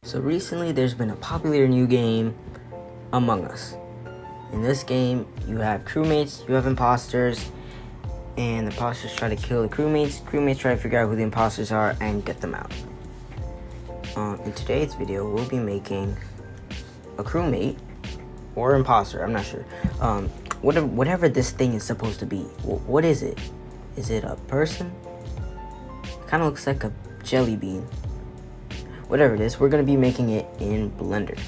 So recently there's been a popular new game, Among Us. In this game, you have crewmates, you have imposters, and the imposters try to kill the crewmates. Crewmates try to figure out who the imposters are and get them out. In today's video, we'll be making a crewmate or imposter, I'm not sure. Whatever this thing is supposed to be. What is it? Is it a person? Kind of looks like a jelly bean. Whatever it is, we're going to be making it in Blender.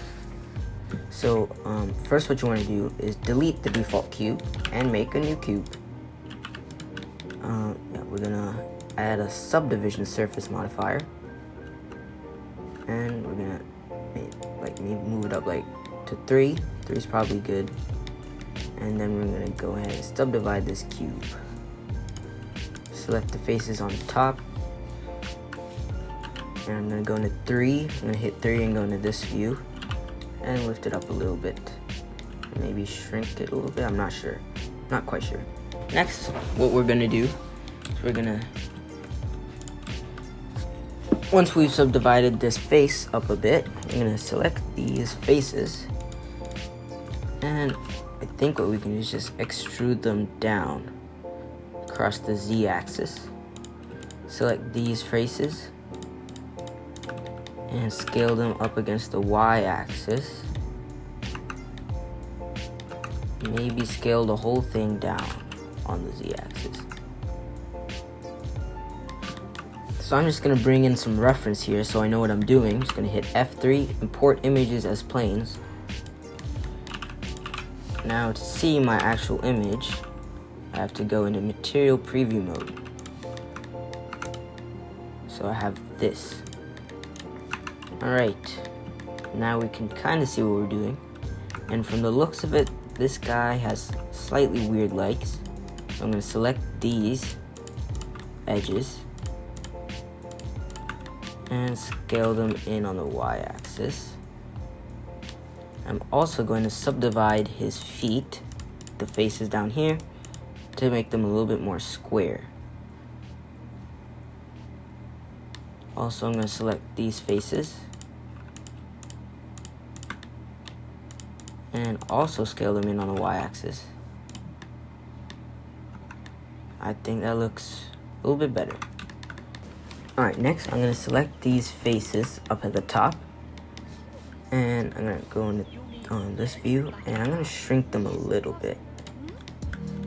So first what you want to do is delete the default cube and make a new cube. We're going to add a subdivision surface modifier. And we're going to move it up to 3. 3 is probably good. And then we're going to go ahead and subdivide this cube. Select the faces on top. And I'm going to go into 3. I'm going to hit 3 and go into this view. And lift it up a little bit. Maybe shrink it a little bit. I'm not sure. Not quite sure. Next, what we're going to do is we're going to... Once we've subdivided this face up a bit, I'm going to select these faces. And I think what we can do is just extrude them down across the Z-axis. Select these faces and scale them up against the Y-axis. Maybe scale the whole thing down on the Z-axis. So I'm just going to bring in some reference here so I know what I'm doing. I'm just going to hit F3, import images as planes. Now to see my actual image, I have to go into material preview mode. So I have this. Alright, now we can kind of see what we're doing. And from the looks of it, this guy has slightly weird legs. So I'm going to select these edges and scale them in on the Y-axis. I'm also going to subdivide his feet, the faces down here, to make them a little bit more square. Also, I'm going to select these faces and also scale them in on the Y-axis. I think that looks a little bit better. Alright, next I'm going to select these faces up at the top. And I'm going to go into this view and I'm going to shrink them a little bit.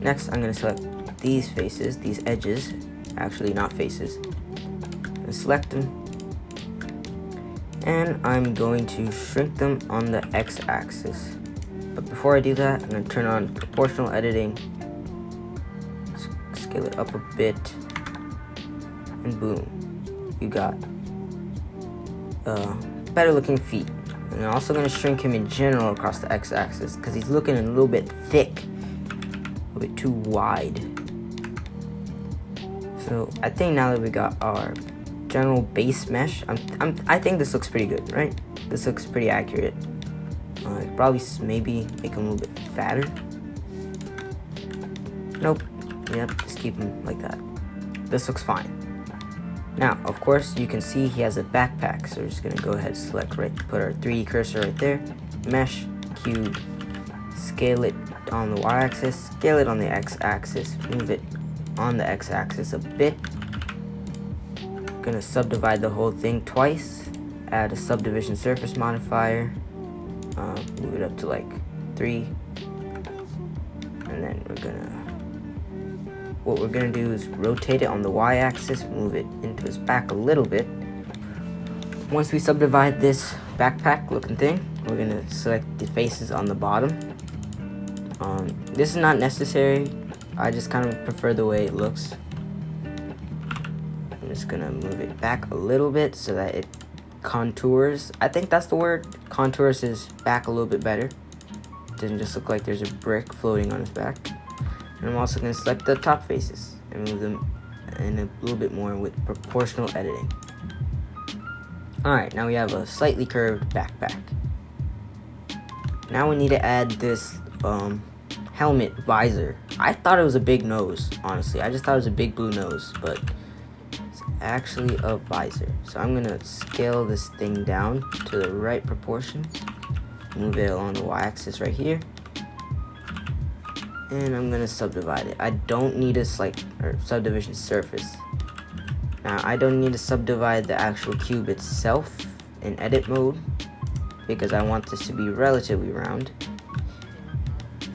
Next I'm going to select these faces, these edges, actually not faces. I'm going to select them. And I'm going to shrink them on the X-axis. But before I do that, I'm going to turn on proportional editing, scale it up a bit, and boom. You got better looking feet. And I'm also going to shrink him in general across the X-axis because he's looking a little bit thick, a bit too wide. So I think now that we got our general base mesh, I think this looks pretty good, right? This looks pretty accurate. Probably maybe make him a little bit fatter. Nope. Yep, just keep him like that. This looks fine. Now, of course, you can see he has a backpack, so we're just going to go ahead and select put our 3D cursor right there, mesh, cube, scale it on the Y-axis, scale it on the X-axis, move it on the X-axis a bit. Going to subdivide the whole thing twice, add a subdivision surface modifier, move it up to 3, and then what we're gonna do is rotate it on the Y-axis, move it into his back a little bit. Once we subdivide this backpack looking thing, we're gonna select the faces on the bottom. This is not necessary. I just kind of prefer the way it looks. I'm just gonna move it back a little bit so that it contours. I think that's the word. Contours his back a little bit better. It doesn't just look like there's a brick floating on his back. And I'm also going to select the top faces and move them in a little bit more with proportional editing. Alright, now we have a slightly curved backpack. Now we need to add this helmet visor. I thought it was a big nose, honestly. I just thought it was a big blue nose, but actually a visor. So I'm gonna scale this thing down to the right proportion, move it along the y-axis right here, and I'm gonna subdivide it. I don't need a subdivision surface. Now I don't need to subdivide the actual cube itself in edit mode because I want this to be relatively round.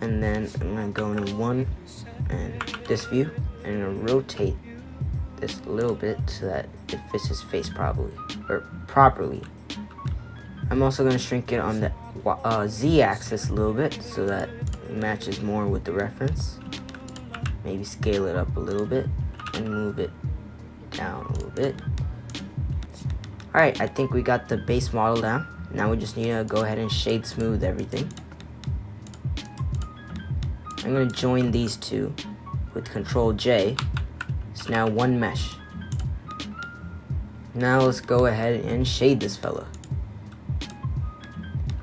And then I'm gonna go into one and this view, and I'm gonna rotate this a little bit so that it fits his face properly. I'm also gonna shrink it on the z-axis a little bit so that it matches more with the reference. Maybe scale it up a little bit and move it down a little bit. Alright, I think we got the base model down. Now we just need to go ahead and shade smooth everything. I'm going to join these two with Control J. It's now one mesh. Now let's go ahead and shade this fella.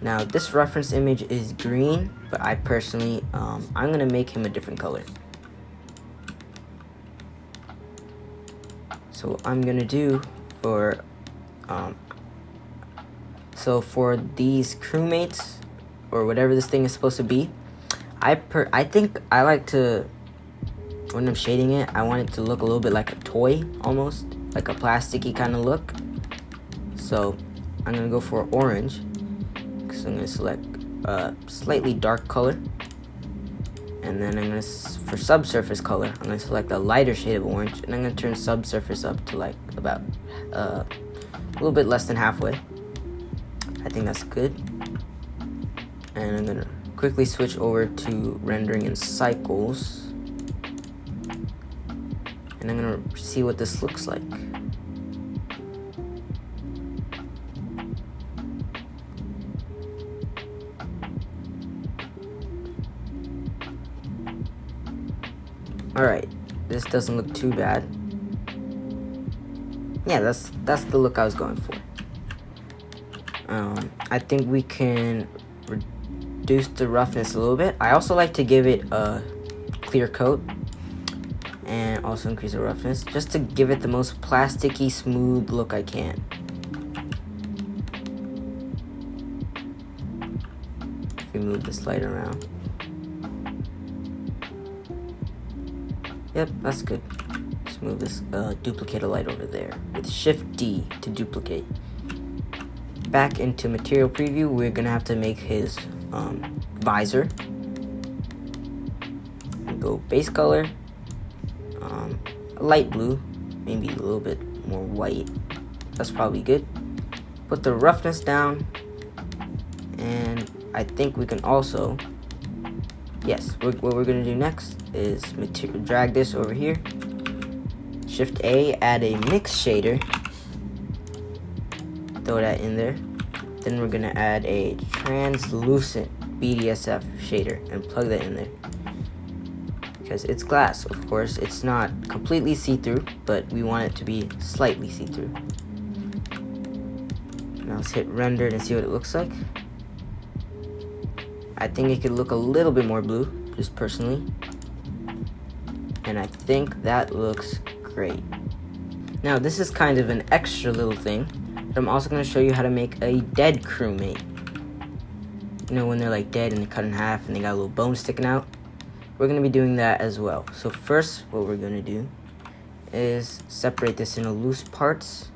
Now this reference image is green, but I personally, I'm going to make him a different color. So what I'm going to do for these crewmates, or whatever this thing is supposed to be, I think I like to, when I'm shading it, I want it to look a little bit like a toy, almost like a plasticky kind of look. So I'm gonna go for orange, because I'm gonna select a slightly dark color, and then I'm gonna, for subsurface color, I'm gonna select a lighter shade of orange, and I'm gonna turn subsurface up to like about a little bit less than halfway. I think that's good. And I'm gonna quickly switch over to rendering in cycles, and I'm gonna see what this looks like. Alright, this doesn't look too bad. Yeah, that's the look I was going for. I think we can reduce the roughness a little bit. I also like to give it a clear coat and also increase the roughness just to give it the most plasticky, smooth look I can. If we move this light around. Yep, that's good. Let's move this duplicator light over there with Shift D to duplicate. Back into material preview, we're gonna have to make his visor. Go base color, light blue, maybe a little bit more white. That's probably good. Put the roughness down, and I think we can also, yes, what we're gonna do next is drag this over here. Shift A, add a mix shader. Throw that in there. Then we're gonna add a translucent BDSF shader and plug that in there. Because it's glass, of course, it's not completely see-through, but we want it to be slightly see-through. Now let's hit render and see what it looks like. I think it could look a little bit more blue, just personally. And I think that looks great. Now this is kind of an extra little thing. I'm also going to show you how to make a dead crewmate. You know, when they're like dead and they're cut in half and they got a little bone sticking out? We're going to be doing that as well. So first, what we're going to do is separate this into loose parts.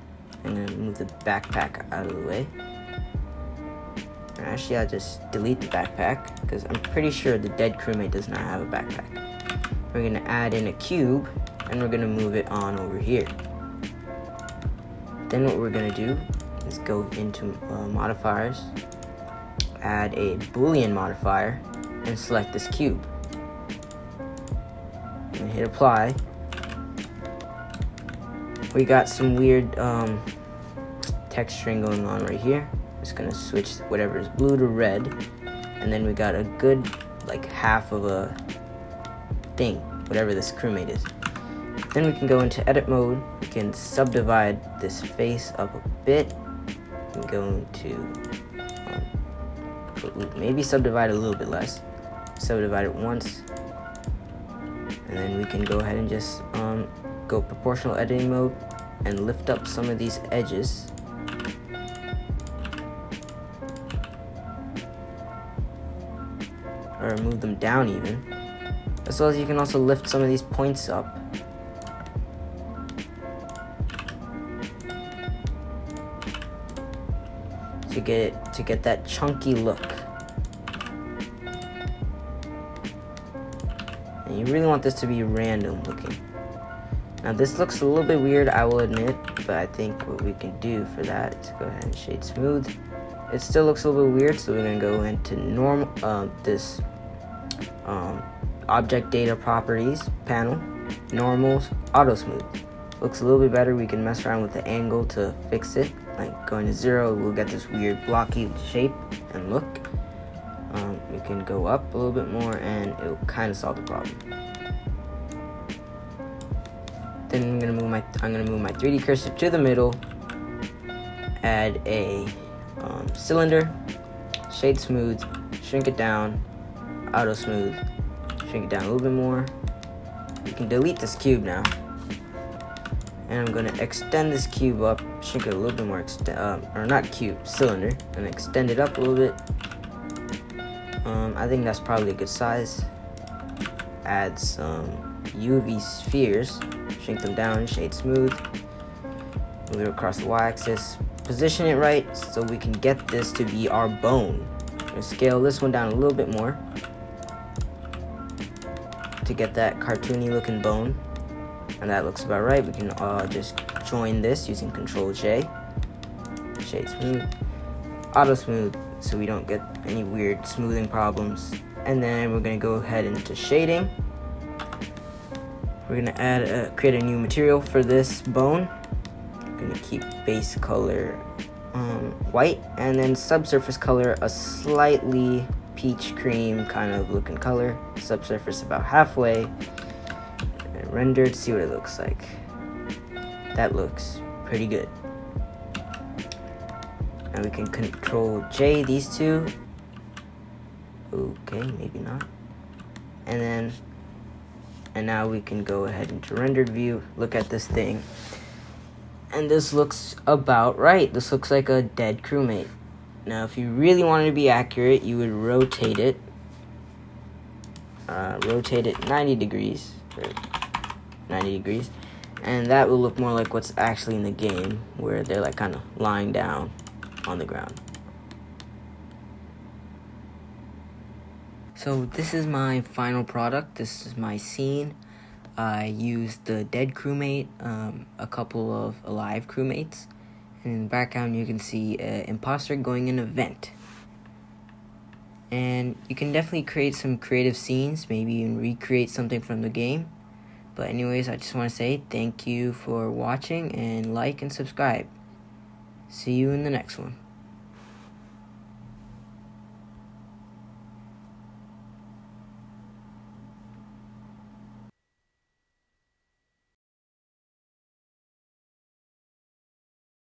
I'm going to move the backpack out of the way. And actually, I'll just delete the backpack because I'm pretty sure the dead crewmate does not have a backpack. We're going to add in a cube and we're going to move it on over here. Then what we're going to do is go into modifiers, add a Boolean modifier, and select this cube. And hit apply. We got some weird texturing going on right here. Just going to switch whatever is blue to red. And then we got a good like half of a thing, whatever this crewmate is. Then we can go into edit mode. We can subdivide this face up a bit. We can go into maybe subdivide a little bit less. Subdivide it once, and then we can go ahead and just go proportional editing mode and lift up some of these edges. Or move them down even. As well as you can also lift some of these points up. To get that chunky look. And you really want this to be random looking. Now this looks a little bit weird, I will admit, but I think what we can do for that is go ahead and shade smooth. It still looks a little bit weird, so we're gonna go into this object data properties panel, normals, auto smooth. Looks a little bit better. We can mess around with the angle to fix it. Like going to 0, we'll get this weird blocky shape and look. We can go up a little bit more and it will kind of solve the problem. Then I'm gonna move my 3D cursor to the middle, add a cylinder, shade smooth, shrink it down, auto smooth, shrink it down a little bit more. We can delete this cube now. And I'm gonna extend this cube up, shrink it a little bit more, or not cube, cylinder, and extend it up a little bit. I think that's probably a good size. Add some UV spheres, shrink them down, shade smooth, move it across the y-axis, position it right so we can get this to be our bone. I'm gonna scale this one down a little bit more to get that cartoony looking bone. And that looks about right. We can just join this using Control J. Shade smooth, auto smooth, so we don't get any weird smoothing problems. And then we're gonna go ahead into shading. We're gonna create a new material for this bone. We're gonna keep base color white, and then subsurface color a slightly peach cream kind of looking color. Subsurface about halfway. Rendered, see what it looks like. That looks pretty good. Now we can Control J these two. Okay, maybe not. And now we can go ahead into rendered view, look at this thing. And this looks about right. This looks like a dead crewmate. Now if you really wanted to be accurate, you would rotate it. Rotate it 90 degrees. 90 degrees, and that will look more like what's actually in the game, where they're like kind of lying down on the ground. So this is my final product. This is my scene. I used the dead crewmate, a couple of alive crewmates, and in the background you can see an imposter going in a vent. And you can definitely create some creative scenes, maybe even recreate something from the game. But anyways, I just want to say thank you for watching, and like and subscribe. See you in the next one.